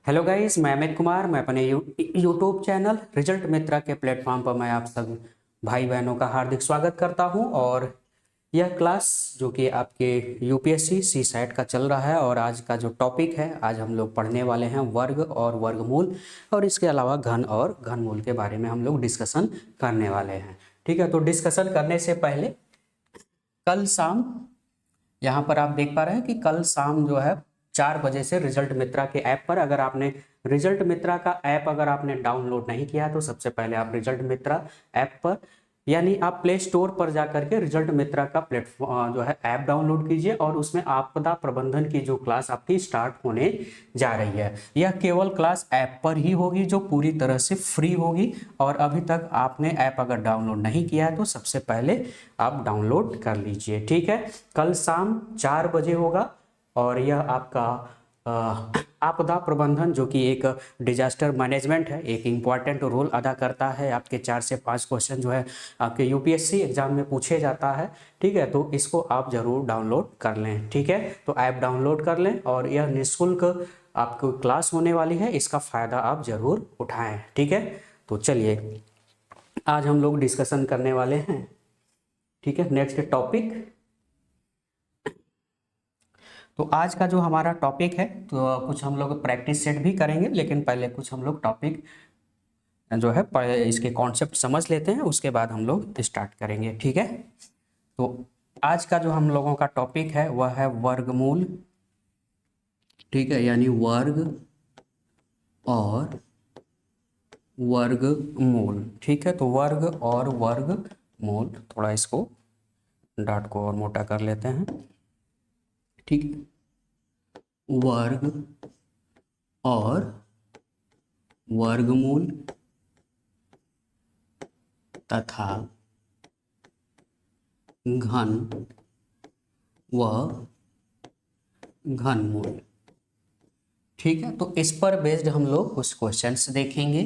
Hello guys, मैं अमित कुमार। मैं अपने यूट्यूब चैनल रिजल्ट मित्रा के प्लेटफॉर्म पर मैं आप सब भाई बहनों का हार्दिक स्वागत करता हूं। और यह क्लास जो कि आपके यूपीएससी सी सेट का चल रहा है, और आज का जो टॉपिक है, आज हम लोग पढ़ने वाले हैं वर्ग और वर्गमूल, और इसके अलावा घन और घनमूल के बारे में हम लोग डिस्कशन करने वाले हैं। ठीक है, तो डिस्कशन करने से पहले कल शाम यहाँ पर आप देख पा रहे हैं कि कल शाम जो है 4 बजे से रिजल्ट मित्रा के ऐप पर, अगर आपने रिजल्ट मित्रा का ऐप अगर आपने डाउनलोड नहीं किया है तो सबसे पहले आप रिजल्ट मित्रा ऐप पर, यानी आप प्ले स्टोर पर जाकर के रिजल्ट मित्रा का प्लेटफॉर्म जो है ऐप डाउनलोड कीजिए, और उसमें आपदा प्रबंधन की जो क्लास आपकी स्टार्ट होने जा रही है, यह केवल क्लास ऐप पर ही होगी जो पूरी तरह से फ्री होगी। और अभी तक आपने ऐप अगर डाउनलोड नहीं किया है तो सबसे पहले आप डाउनलोड कर लीजिए। ठीक है, कल शाम 4 बजे होगा, और यह आपका आपदा प्रबंधन जो कि एक डिजास्टर मैनेजमेंट है, एक इम्पॉर्टेंट रोल अदा करता है। आपके 4 से 5 क्वेश्चन जो है आपके यूपीएससी एग्जाम में पूछे जाता है। ठीक है, तो इसको आप जरूर डाउनलोड कर लें। ठीक है, तो ऐप डाउनलोड कर लें, और यह निःशुल्क आपको क्लास होने वाली है, इसका फ़ायदा आप जरूर उठाएं। ठीक है, तो चलिए आज हम लोग डिस्कशन करने वाले हैं। ठीक है, नेक्स्ट टॉपिक। तो आज का जो हमारा टॉपिक है, तो कुछ हम लोग प्रैक्टिस सेट भी करेंगे, लेकिन पहले कुछ हम लोग टॉपिक जो है इसके कॉन्सेप्ट समझ लेते हैं, उसके बाद हम लोग स्टार्ट करेंगे। ठीक है, तो आज का जो हम लोगों का टॉपिक है वह है वर्गमूल। ठीक है, यानी वर्ग और वर्गमूल। ठीक है, तो वर्ग और वर्गमूल, थोड़ा इसको डाट को और मोटा कर लेते हैं। ठीक है, वर्ग और वर्गमूल तथा घन व घनमूल। ठीक है, तो इस पर बेस्ड हम लोग कुछ क्वेश्चंस देखेंगे।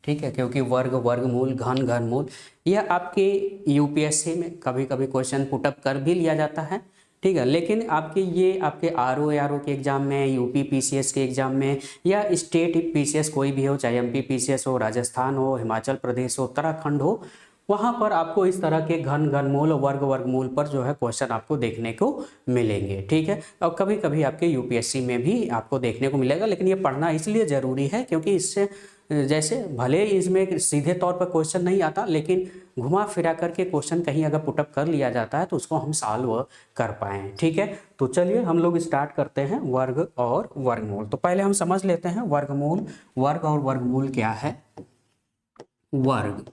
ठीक है, क्योंकि वर्ग, वर्गमूल, घन, घनमूल यह आपके यूपीएससी में कभी कभी क्वेश्चन पुटअप कर भी लिया जाता है। ठीक है, लेकिन आपके ये आपके आरओ एआरओ के एग्जाम में, यूपी पीसीएस के एग्जाम में, या स्टेट पीसीएस कोई भी हो, चाहे एमपी पीसीएस हो, राजस्थान हो, हिमाचल प्रदेश हो, उत्तराखंड हो, वहाँ पर आपको इस तरह के घन, घनमूल, वर्ग, वर्गमूल पर जो है क्वेश्चन आपको देखने को मिलेंगे। ठीक है, और कभी कभी आपके यूपीएससी में भी आपको देखने को मिलेगा, लेकिन ये पढ़ना इसलिए ज़रूरी है क्योंकि इससे जैसे भले इसमें सीधे तौर पर क्वेश्चन नहीं आता, लेकिन घुमा फिरा करके क्वेश्चन कहीं अगर पुटअप कर लिया जाता है तो उसको हम सॉल्व कर पाएँ। ठीक है, तो चलिए हम लोग स्टार्ट करते हैं वर्ग और वर्गमूल। तो पहले हम समझ लेते हैं वर्गमूल, वर्ग और वर्गमूल क्या है। वर्ग,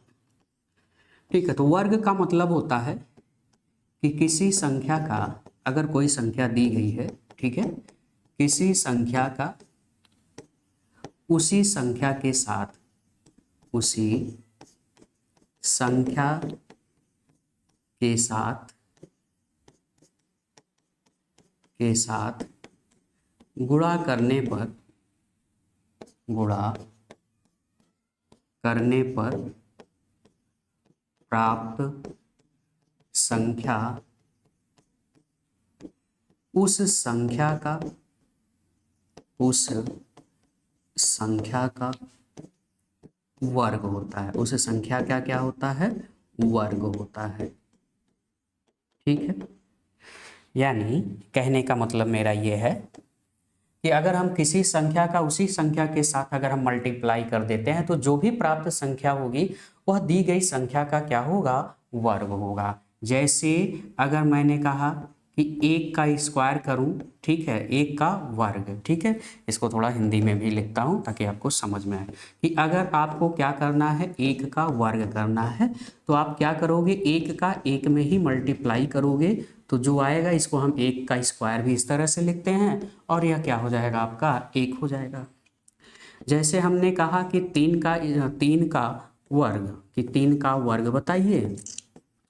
ठीक है, तो वर्ग का मतलब होता है कि किसी संख्या का, अगर कोई संख्या दी गई है, ठीक है, किसी संख्या का उसी संख्या के साथ, उसी संख्या के साथ गुणा करने पर, गुणा करने पर प्राप्त संख्या उस संख्या का वर्ग होता है। उस संख्या का क्या होता है? वर्ग होता है। ठीक है, यानी कहने का मतलब मेरा ये है कि अगर हम किसी संख्या का उसी संख्या के साथ अगर हम मल्टीप्लाई कर देते हैं तो जो भी प्राप्त संख्या होगी वह दी गई संख्या का क्या होगा? वर्ग होगा। जैसे अगर मैंने कहा कि 1 का स्क्वायर करूं, ठीक है, 1 का वर्ग। ठीक है, इसको थोड़ा हिंदी में भी लिखता हूं ताकि आपको समझ में आए कि अगर आपको क्या करना है, 1 का वर्ग करना है, तो आप क्या करोगे? 1 का 1 में ही मल्टीप्लाई करोगे, तो जो आएगा इसको हम 1 का स्क्वायर भी इस तरह से लिखते हैं, और यह क्या हो जाएगा? आपका 1 हो जाएगा। जैसे हमने कहा कि 3 का वर्ग, कि 3 का वर्ग बताइए,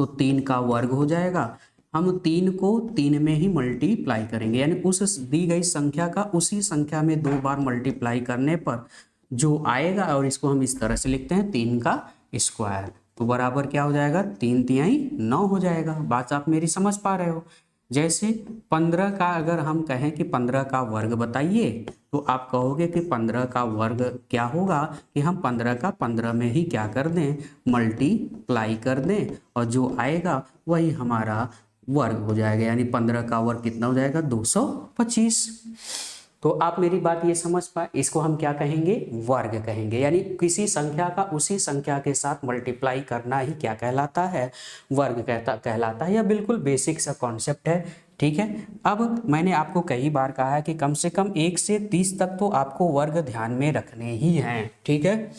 तो 3 का वर्ग हो जाएगा। हम 3 को 3 में ही मल्टीप्लाई करेंगे, यानी उस दी गई संख्या का उसी संख्या में 2 बार मल्टीप्लाई करने पर जो आएगा, और इसको हम इस तरह से लिखते हैं 3 का स्क्वायर, तो बराबर क्या हो जाएगा? 3 तिहाई 9 हो जाएगा। बात आप मेरी समझ पा रहे हो। जैसे 15 का अगर हम कहें कि 15 का वर्ग बताइए, तो आप कहोगे कि 15 का वर्ग क्या होगा कि हम 15 का 15 में ही क्या कर दें, मल्टीप्लाई कर दें, और जो आएगा वही हमारा वर्ग हो जाएगा। यानी 15 का वर्ग कितना हो जाएगा, 225। तो आप मेरी बात ये समझ पाए, इसको हम क्या कहेंगे, वर्ग कहेंगे। यानी किसी संख्या का उसी संख्या के साथ मल्टीप्लाई करना ही क्या कहलाता है, वर्ग कहलाता है। यह बिल्कुल बेसिक सा कॉन्सेप्ट है। ठीक है, अब मैंने आपको कई बार कहा है कि कम से कम 1 से 30 तक तो आपको वर्ग ध्यान में रखने ही हैं। ठीक है,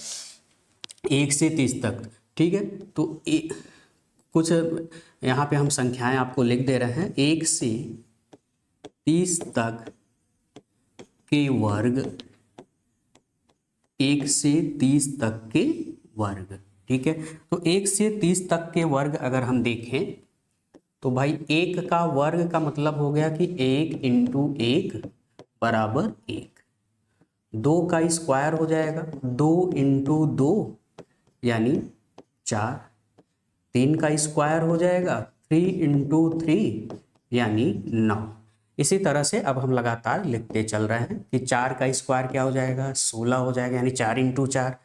1 से 30 तक। ठीक है, तो कुछ यहाँ पे हम संख्याएं आपको लिख दे रहे हैं। 1 से 30 तक के वर्ग, 1 से 30 तक के वर्ग। ठीक है, तो 1 से 30 तक के वर्ग अगर हम देखें तो भाई 1 का वर्ग का मतलब हो गया कि 1 इंटू 1 बराबर 1। 2 का स्क्वायर हो जाएगा 2 इंटू 2 यानी 4। 3 का स्क्वायर हो जाएगा 3 इंटू 3 यानी 9। इसी तरह से अब हम लगातार लिखते चल रहे हैं कि 4 का स्क्वायर क्या हो जाएगा, 16 हो जाएगा यानी 4 इंटू 4।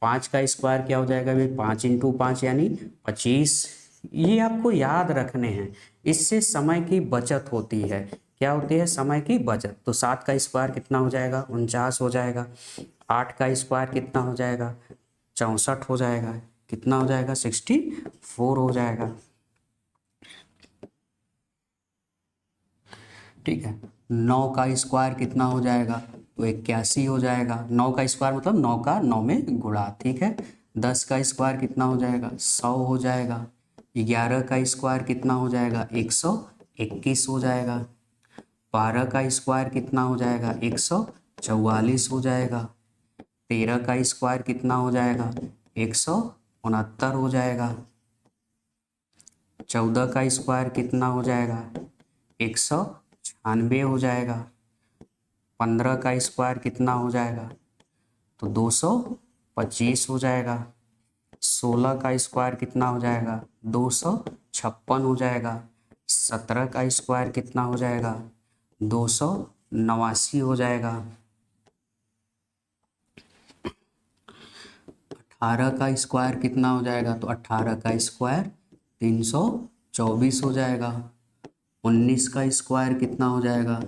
5 का स्क्वायर क्या हो जाएगा भाई, 5 इंटू 5 यानी 25। ये आपको याद रखने हैं, इससे समय की बचत होती है। क्या होती है, समय की बचत। तो 7 का स्क्वायर कितना हो जाएगा, 49 हो जाएगा। 8 का स्क्वायर कितना हो जाएगा, 64 हो जाएगा। कितना हो जाएगा, 64 हो जाएगा। ठीक है, 9 का स्क्वायर कितना हो जाएगा, तो 81 हो जाएगा। 9 का स्क्वायर मतलब 9 का 9 में गुणा। ठीक है, 10 का स्क्वायर कितना हो जाएगा, 100 हो जाएगा। 11 का स्क्वायर कितना हो जाएगा, 121 हो जाएगा। 12 का स्क्वायर कितना हो जाएगा, 144 हो जाएगा। 13 का स्क्वायर कितना हो जाएगा, 169 हो जाएगा। 14 का स्क्वायर कितना हो जाएगा, 196 हो जाएगा। 15 का स्क्वायर कितना हो जाएगा, तो 225 हो जाएगा। 16 का स्क्वायर कितना हो जाएगा, 256 हो जाएगा। 17 का स्क्वायर कितना हो जाएगा, 289 हो जाएगा। 18 का स्क्वायर कितना हो जाएगा, तो 18 का स्क्वायर 324 हो जाएगा। 19 का स्क्वायर कितना हो जाएगा,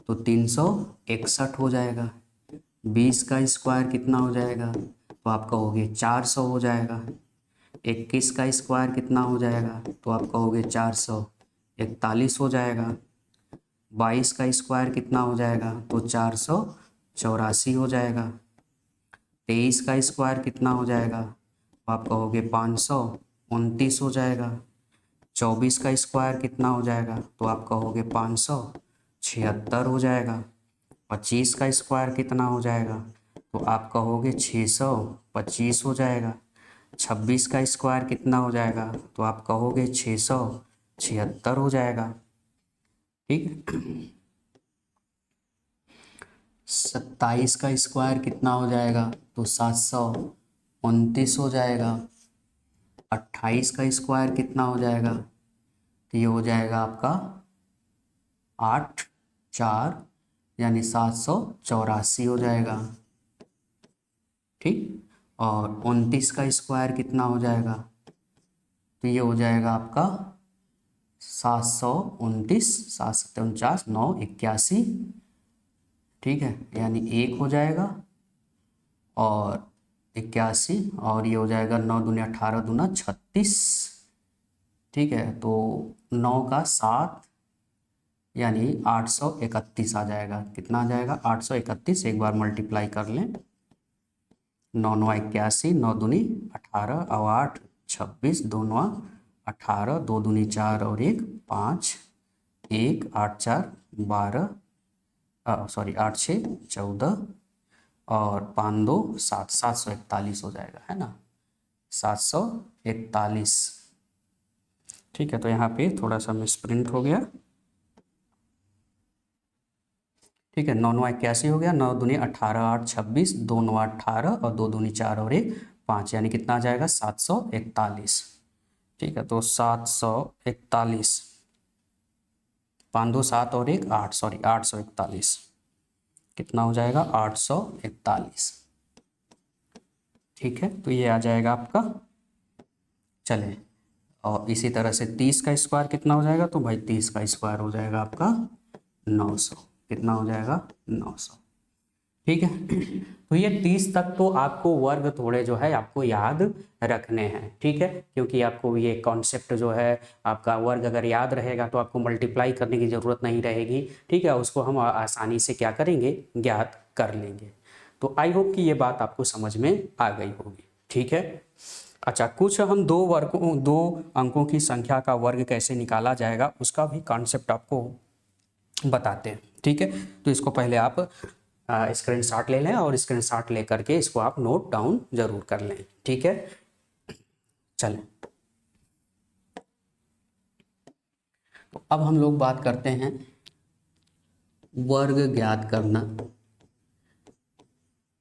तो 361 हो जाएगा। 20 का स्क्वायर कितना हो जाएगा, तो आप कहोगे 400 हो जाएगा। 21 का स्क्वायर कितना हो जाएगा, तो आप कहोगे 441 हो जाएगा। 22 का स्क्वायर कितना हो जाएगा, तो 484 हो जाएगा। 23 का स्क्वायर कितना हो जाएगा, तो आप कहोगे 529 हो जाएगा। 24 का स्क्वायर कितना हो जाएगा, तो आप कहोगे 576 हो जाएगा। 25 का स्क्वायर कितना हो जाएगा, तो आप कहोगे 625 हो जाएगा। 26 का स्क्वायर कितना हो जाएगा, तो आप कहोगे 676 हो जाएगा। ठीक है, 27 का स्क्वायर कितना हो जाएगा, तो 729 हो जाएगा। 28 का स्क्वायर कितना हो जाएगा, तो ये हो जाएगा आपका 8 4 यानी 784 हो जाएगा। ठीक, और 29 का स्क्वायर कितना हो जाएगा, तो ये हो जाएगा आपका 729, 7 7 9 81। ठीक है, यानी 1 हो जाएगा और 81, और ये हो जाएगा 9 दूनी 18 दूना 36। ठीक है, तो 9 का 7 यानी 831 आ जाएगा। कितना आ जाएगा, 831। एक बार मल्टीप्लाई कर लें, 9 9 81, 9 दूनी 18 और 8 26, 2 9 18, 2 दूनी 4 और 1 5, 1 8 4 12, सॉरी 8 6 14 और 5 2 7, 741 हो जाएगा, है ना, 741। ठीक है, तो यहाँ पे थोड़ा सा मिसप्रिंट हो गया। ठीक है, 9 9 81 हो गया। 9 दूनी 18, 8 26, 2 9 18 और 2 दूनी 4 और 1 5, यानी कितना आ जाएगा, 741। ठीक है, तो 741 5 2 7 और 1 8, सॉरी 841, कितना हो जाएगा 841। ठीक है, तो ये आ जाएगा आपका। चले, और इसी तरह से 30 का स्क्वायर कितना हो जाएगा, तो भाई 30 का स्क्वायर हो जाएगा आपका 900। कितना हो जाएगा 900। ठीक है, तो ये 30 तक तो आपको वर्ग थोड़े जो है आपको याद रखने हैं। ठीक है, क्योंकि आपको ये कॉन्सेप्ट जो है आपका वर्ग अगर याद रहेगा तो आपको मल्टीप्लाई करने की ज़रूरत नहीं रहेगी। ठीक है, उसको हम आसानी से क्या करेंगे, ज्ञात कर लेंगे। तो आई होप कि ये बात आपको समझ में आ गई होगी। ठीक है, अच्छा, कुछ हम दो अंकों की संख्या का वर्ग कैसे निकाला जाएगा उसका भी कॉन्सेप्ट आपको बताते हैं। ठीक है, तो इसको पहले आप स्क्रीनशॉट ले लें और स्क्रीनशॉट ले करके इसको आप नोट डाउन जरूर कर लें। ठीक है, चलें, तो अब हम लोग बात करते हैं वर्ग ज्ञात करना।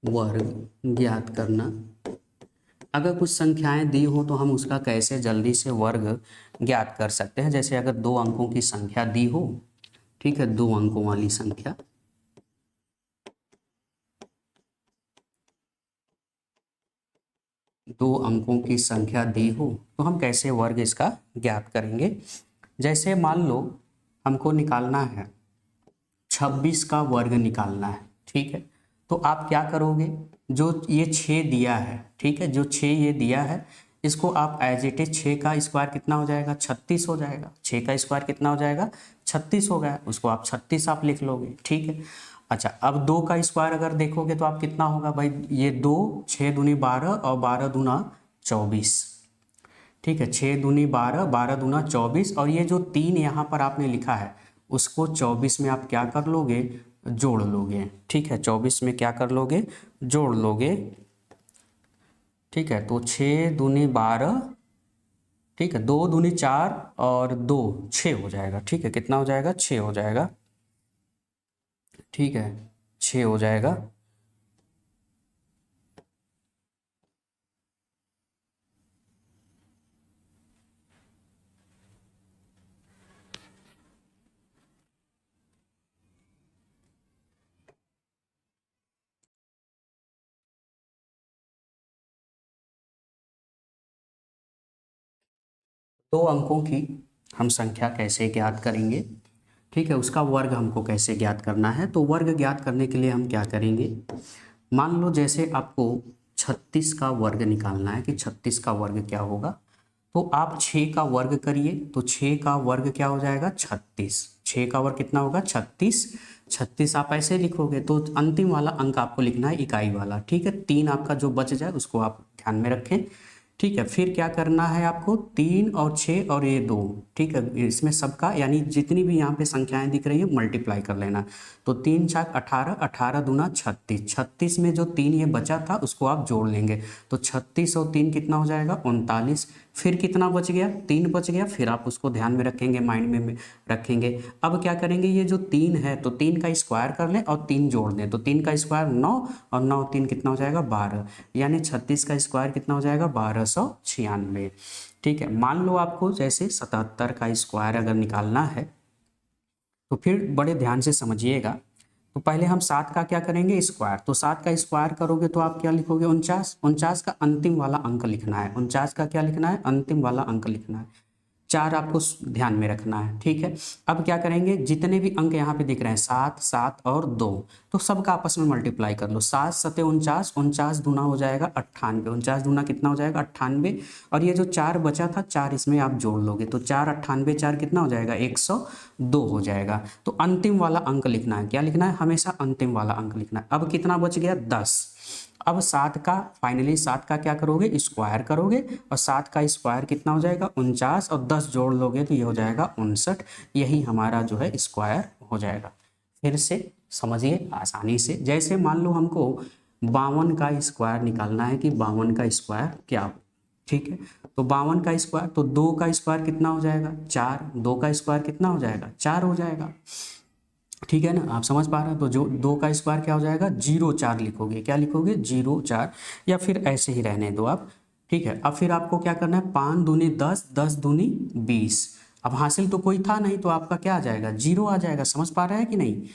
वर्ग ज्ञात करना, अगर कुछ संख्याएं दी हो तो हम उसका कैसे जल्दी से वर्ग ज्ञात कर सकते हैं। जैसे अगर 2 अंकों की संख्या दी हो, ठीक है, 2 अंकों वाली संख्या, दो अंकों की संख्या दी हो तो हम कैसे वर्ग इसका ज्ञात करेंगे। जैसे मान लो हमको निकालना है 26 का वर्ग निकालना है। ठीक है, तो आप क्या करोगे, जो ये 6 दिया है, ठीक है, जो 6 ये दिया है, इसको आप एज इट इज 6 का स्क्वायर कितना हो जाएगा 36 हो जाएगा। 6 का स्क्वायर कितना हो जाएगा 36 हो गया, उसको आप 36 आप लिख लोगे। ठीक है, अच्छा, अब 2 का स्क्वायर अगर देखोगे तो आप कितना होगा भाई, ये 2 6 दूनी 12 और 12 दूना 24। ठीक है, 6 दूनी 12, 12 दूना 24, और ये जो 3 यहाँ पर आपने लिखा है उसको 24 में आप क्या कर लोगे, जोड़ लोगे। ठीक है, 24 में क्या कर लोगे, जोड़ लोगे। ठीक है, तो 6 दूनी 12, ठीक है, 2 दूनी 4 और 2 6 हो जाएगा। ठीक है, कितना हो जाएगा 6 हो जाएगा। ठीक है, 6 हो जाएगा। दो अंकों की हम संख्या कैसे ज्ञात करेंगे। ठीक है, उसका वर्ग हमको कैसे ज्ञात करना है। तो वर्ग ज्ञात करने के लिए हम क्या करेंगे, मान लो जैसे आपको 36 का वर्ग निकालना है कि 36 का वर्ग क्या होगा, तो आप 6 का वर्ग करिए, तो 6 का वर्ग क्या हो जाएगा 36। 6 का वर्ग कितना होगा 36। 36 आप ऐसे लिखोगे तो अंतिम वाला अंक आपको लिखना है इकाई वाला। ठीक है, 3 आपका जो बच जाए उसको आप ध्यान में रखें। ठीक है, फिर क्या करना है आपको, 3 और 6 और ये 2, ठीक है, इसमें सबका यानी जितनी भी यहाँ पे संख्याएं दिख रही है मल्टीप्लाई कर लेना। तो 3 4 18, 18 दूना 36, 36 में जो 3 ये बचा था उसको आप जोड़ लेंगे, तो 36 और 3 कितना हो जाएगा 39। फिर कितना बच गया, 3 बच गया, फिर आप उसको ध्यान में रखेंगे, माइंड में रखेंगे। अब क्या करेंगे, ये जो 3 है तो 3 का स्क्वायर कर लें और 3 जोड़ दें, तो 3 का स्क्वायर 9 और 9 3 कितना हो जाएगा 12, यानी 36 का स्क्वायर कितना हो जाएगा 1296। ठीक है, मान लो आपको जैसे 77 का स्क्वायर अगर निकालना है तो फिर बड़े ध्यान से समझिएगा। तो पहले हम 7 का क्या करेंगे स्क्वायर, तो 7 का स्क्वायर करोगे तो आप क्या लिखोगे 49। 49 का अंतिम वाला अंक लिखना है, 49 का क्या लिखना है अंतिम वाला अंक लिखना है। 4 आपको ध्यान में रखना है। ठीक है, अब क्या करेंगे, जितने भी अंक यहाँ पे दिख रहे हैं 7 7 और 2, तो सबका आपस में मल्टीप्लाई कर लो। 7 7 49, 49 दूना हो जाएगा 98, 49 दूना कितना हो जाएगा 98, और ये जो 4 बचा था 4 इसमें आप जोड़ लोगे, तो 4 98 4 कितना हो जाएगा 102 हो जाएगा। तो अंतिम वाला अंक लिखना है, क्या लिखना है हमेशा अंतिम वाला अंक लिखना है। अब कितना बच गया 10। अब 7 का फाइनली 7 का क्या करोगे स्क्वायर करोगे, और 7 का स्क्वायर कितना हो जाएगा 49, और 10 जोड़ लोगे तो ये हो जाएगा 59। यही हमारा जो है स्क्वायर हो जाएगा। फिर से समझिए आसानी से, जैसे मान लो हमको 52 का स्क्वायर निकालना है कि 52 का स्क्वायर क्या हो। ठीक है, तो 52 का स्क्वायर, तो 2 का स्क्वायर कितना हो जाएगा 4, 2 का स्क्वायर कितना हो जाएगा 4 हो जाएगा। ठीक है ना, आप समझ पा रहे हैं। तो जो 2 का स्क्वायर क्या हो जाएगा 0 4 लिखोगे, क्या लिखोगे 0 4, या फिर ऐसे ही रहने दो आप। ठीक है, अब फिर आपको क्या करना है 5 दूनी 10, 10 दूनी 20, अब हासिल तो कोई था नहीं, तो आपका क्या आ जाएगा, 0 आ जाएगा। समझ पा रहे हैं कि नहीं?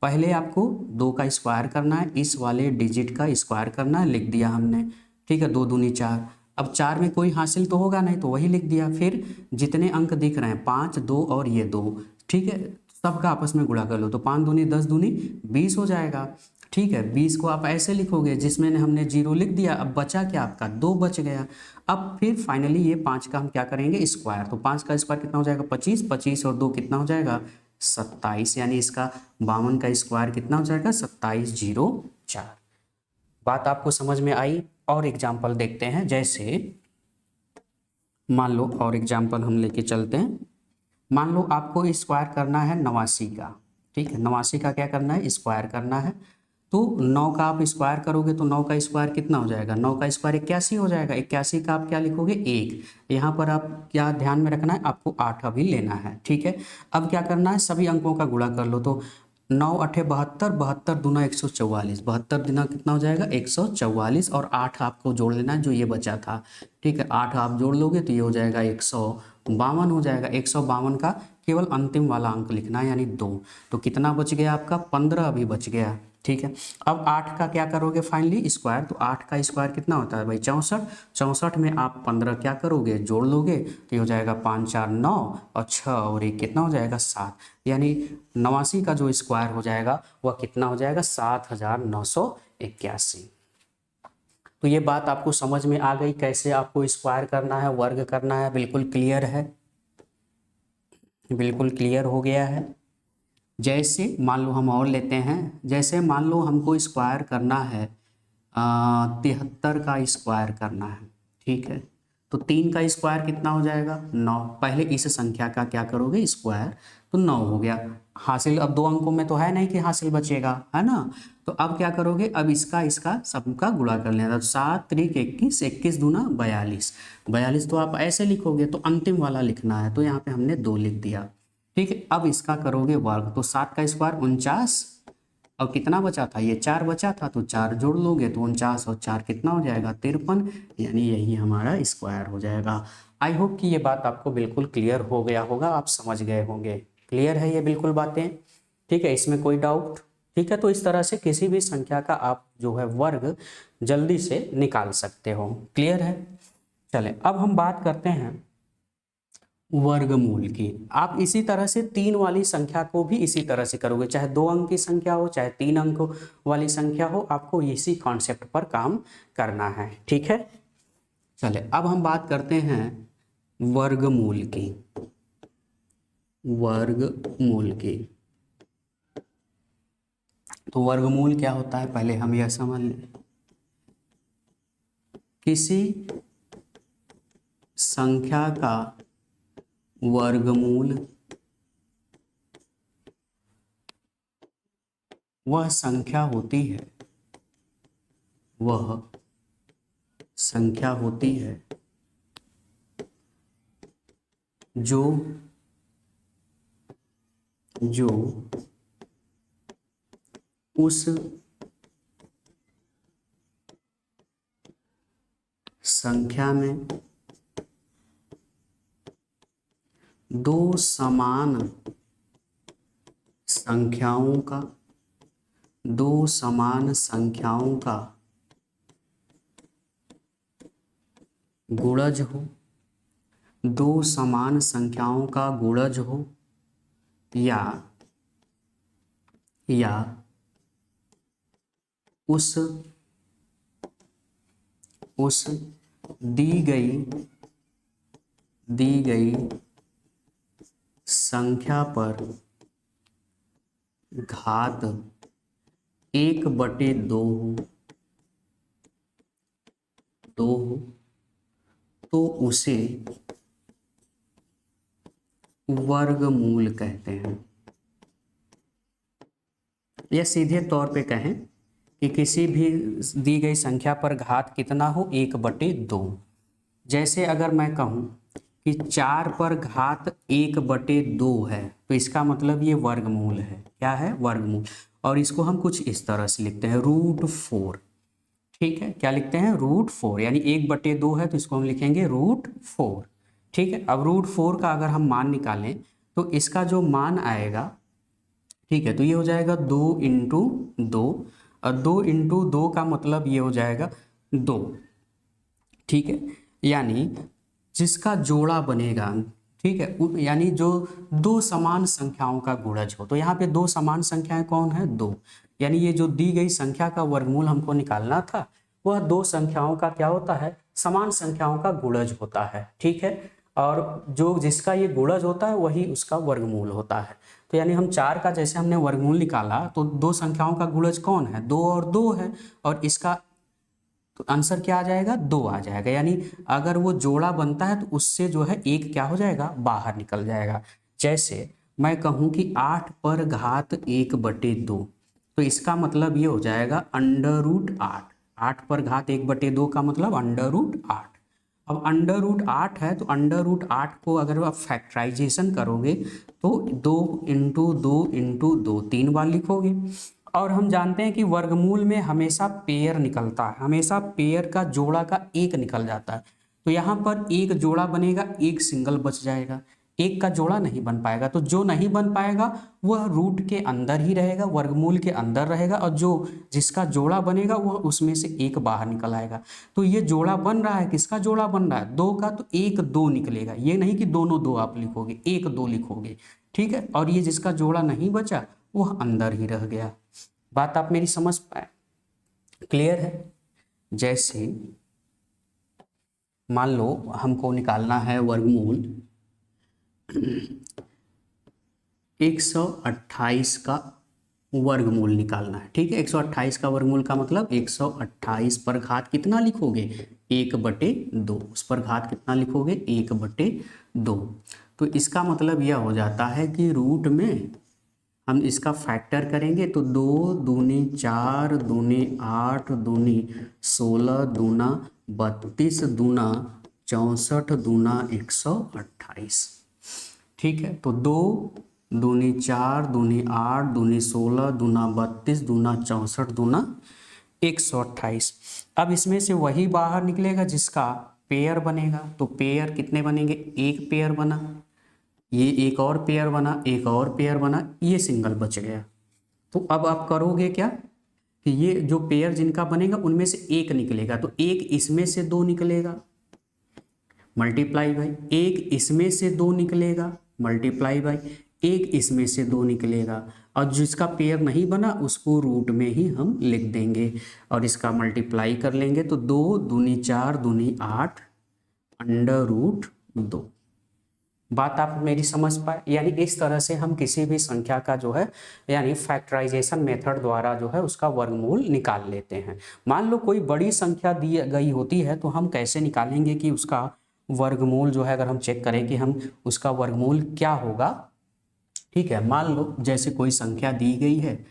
पहले आपको 2 का स्क्वायर करना है, इस वाले डिजिट का स्क्वायर करना है, लिख दिया हमने। ठीक है, 2 दूनी 4। अब 4 में कोई हासिल तो होगा नहीं, तो वही लिख दिया। फिर जितने अंक दिख रहे हैं 5, 2 और ये 2, ठीक है, सबका आपस में गुणा कर लो, तो 5 दूनी 10, दूनी 20 हो जाएगा। ठीक है, 20 को आप ऐसे लिखोगे जिसमें हमने 0 लिख दिया। अब बचा क्या आपका, 2 बच गया। अब फिर फाइनली ये 5 का हम क्या करेंगे, स्क्वायर। तो 5 का स्क्वायर कितना हो जाएगा, 25, 25 और 2 कितना हो जाएगा, 27। यानी इसका 52 का स्क्वायर कितना हो जाएगा, 2704। बात आपको समझ में आई? और एग्जाम्पल देखते हैं। जैसे मान लो और एग्जाम्पल हम लेके चलते हैं। मान लो आपको स्क्वायर करना है 89 का। ठीक है, 89 का क्या करना है, स्क्वायर करना है। तो 9 का आप स्क्वायर करोगे तो 9 का स्क्वायर कितना हो जाएगा, 9 का स्क्वायर 81 हो जाएगा। 81 का आप क्या लिखोगे, 1। यहाँ पर आप क्या ध्यान में रखना है, आपको 8 अभी लेना है। ठीक है, अब क्या करना है, सभी अंकों का गुणा कर लो। तो 9 8 72, 72 दूना 144, 72 दूना कितना हो जाएगा, 144। और 8 आपको जोड़ लेना है जो ये बचा था। ठीक है, 8 आप जोड़ लोगे तो ये हो जाएगा 152 हो जाएगा। 152 का केवल अंतिम वाला अंक लिखना है, यानी 2। तो कितना बच गया आपका, 15 अभी बच गया। ठीक है, अब 8 का क्या करोगे फाइनली, स्क्वायर। तो 8 का स्क्वायर कितना होता है भाई, 64। 64 में आप 15 क्या करोगे, जोड़ लोगे तो ये हो जाएगा 5 4 9 और 6 और 1 कितना हो जाएगा, 7। यानी 89 का जो स्क्वायर हो जाएगा वह कितना हो जाएगा, 7981। तो ये बात आपको समझ में आ गई, कैसे आपको स्क्वायर करना है, वर्ग करना है। बिल्कुल क्लियर है, बिल्कुल क्लियर हो गया है। जैसे मान लो हम और लेते हैं। जैसे मान लो हमको स्क्वायर करना है 73 का स्क्वायर करना है। ठीक है, तो 3 का स्क्वायर कितना हो जाएगा, 9। पहले इस संख्या का क्या करोगे, स्क्वायर। तो 9 हो गया। हासिल अब 2 अंकों में तो है नहीं कि हासिल बचेगा, है ना। तो अब क्या करोगे, अब इसका सबका गुणा कर लेना। तो 7 त्रिक 21, 21 दूना 42। 42 तो आप ऐसे लिखोगे, तो अंतिम वाला लिखना है, तो यहाँ पे हमने 2 लिख दिया। ठीक है, अब इसका करोगे वर्ग। तो 7 का स्क्वायर 49, और कितना बचा था, ये 4 बचा था, तो 4 जोड़ लोगे तो 49 और 4 कितना हो जाएगा, 53। यानी यही हमारा स्क्वायर हो जाएगा। आई होप कि ये बात आपको बिल्कुल क्लियर हो गया होगा, आप समझ गए होंगे। क्लियर है ये बिल्कुल बातें? ठीक है, इसमें कोई डाउट? ठीक है, तो इस तरह से किसी भी संख्या का आप जो है वर्ग जल्दी से निकाल सकते हो। क्लियर है? चलें, अब हम बात करते हैं वर्गमूल की। आप इसी तरह से 3 वाली संख्या को भी इसी तरह से करोगे, चाहे 2 अंक की संख्या हो, चाहे 3 अंक वाली संख्या हो, आपको इसी कॉन्सेप्ट पर काम करना है। ठीक है, चले अब हम बात करते हैं वर्गमूल की। वर्गमूल की, तो वर्गमूल क्या होता है पहले हम यह समझ लें। किसी संख्या का वर्गमूल वह संख्या होती है, वह संख्या होती है जो उस संख्या में दो समान संख्याओं का गुणज हो, दो समान संख्याओं का गुणज हो, या उस दी गई संख्या पर घात 1/2 हो तो उसे वर्गमूल कहते हैं। या सीधे तौर पे कहें कि किसी भी दी गई संख्या पर घात कितना हो, 1/2। जैसे अगर मैं कहूँ कि 4 पर घात 1/2 है, तो इसका मतलब ये वर्गमूल है। क्या है, वर्गमूल। और इसको हम कुछ इस तरह से लिखते हैं, √4। ठीक है, क्या लिखते हैं, √4। यानी 1/2 है तो इसको हम लिखेंगे √4। ठीक है। अब √4 का अगर हम मान निकालें तो इसका जो मान आएगा, ठीक है, तो ये हो जाएगा 2 × 2, और 2 × 2 का मतलब ये हो जाएगा 2, ठीक है। यानी जिसका जोड़ा बनेगा, ठीक है, यानी जो दो समान संख्याओं का गुणज हो। तो यहाँ पे दो समान संख्याएं कौन है? 2। यानी ये जो दी गई संख्या का वर्गमूल हमको निकालना था, वह दो संख्याओं का क्या होता है? समान संख्याओं का गुणज होता है, ठीक है। और जो जिसका ये गुणज होता है वही उसका वर्गमूल होता है। तो यानी हम 4 का जैसे हमने वर्गमूल निकाला, तो दो संख्याओं का गुणज कौन है? 2 और 2 है, और इसका तो आंसर क्या आ जाएगा? 2 आ जाएगा। यानी अगर वो जोड़ा बनता है तो उससे जो है एक क्या हो जाएगा? बाहर निकल जाएगा। जैसे मैं कहूँ कि 8 पर घात 1/2, तो इसका मतलब ये हो जाएगा √8। 8 पर घात 1/2 का मतलब √8। अब √8 है तो √8 को अगर आप फैक्टराइजेशन करोगे तो 2 × 2 × 2 3 बार लिखोगे। और हम जानते हैं कि वर्गमूल में हमेशा पेयर निकलता है, हमेशा पेयर का जोड़ा का एक निकल जाता है। तो यहाँ पर एक जोड़ा बनेगा, एक सिंगल बच जाएगा, एक का जोड़ा नहीं बन पाएगा। तो जो नहीं बन पाएगा वह रूट के अंदर ही रहेगा, वर्गमूल के अंदर रहेगा, और जो जिसका जोड़ा बनेगा वह उसमें से एक बाहर निकल आएगा। तो ये जोड़ा बन रहा है, किसका जोड़ा बन रहा है? 2 का, तो 1 2 निकलेगा। ये नहीं कि दोनों 2 आप लिखोगे, 1 2 लिखोगे, ठीक है। और ये जिसका जोड़ा नहीं बचा वह अंदर ही रह गया। बात आप मेरी समझ पाए? क्लियर है? जैसे मान लो हमको निकालना है वर्गमूल 128 का वर्गमूल निकालना है, ठीक है। 128 का वर्गमूल का मतलब 128 पर घात कितना लिखोगे? 1/2। उस पर घात कितना लिखोगे? 1/2। तो इसका मतलब यह हो जाता है कि रूट में हम इसका फैक्टर करेंगे तो 2 दूनी 4 दूनी 8 दूनी 16 दूना 32 दूना 64 दूना 128, ठीक है। तो 2 दूनी 4 दूनी 8 दूनी 16 दूना 32 दूना 64 दूना 128। अब इसमें से वही बाहर निकलेगा जिसका पेयर बनेगा। तो पेयर कितने बनेंगे? एक पेयर बना, ये एक और पेयर बना, एक और पेयर बना, ये सिंगल बच गया। तो अब आप करोगे क्या कि ये जो पेयर जिनका बनेगा उनमें से एक निकलेगा, तो एक इसमें से 2 निकलेगा, मल्टीप्लाई बाई एक इसमें से 2 निकलेगा, मल्टीप्लाई बाई एक इसमें से 2 निकलेगा, और जिसका पेयर नहीं बना उसको रूट में ही हम लिख देंगे और इसका मल्टीप्लाई कर लेंगे। तो 2 दूनी 4 दूनी 8 √2। बात आप मेरी समझ पाए? यानी इस तरह से हम किसी भी संख्या का जो है यानी फैक्टराइजेशन मेथड द्वारा जो है उसका वर्गमूल निकाल लेते हैं। मान लो कोई बड़ी संख्या दी गई होती है तो हम कैसे निकालेंगे कि उसका वर्गमूल जो है, अगर हम चेक करें कि हम उसका वर्गमूल क्या होगा, ठीक है। मान लो जैसे कोई संख्या दी गई है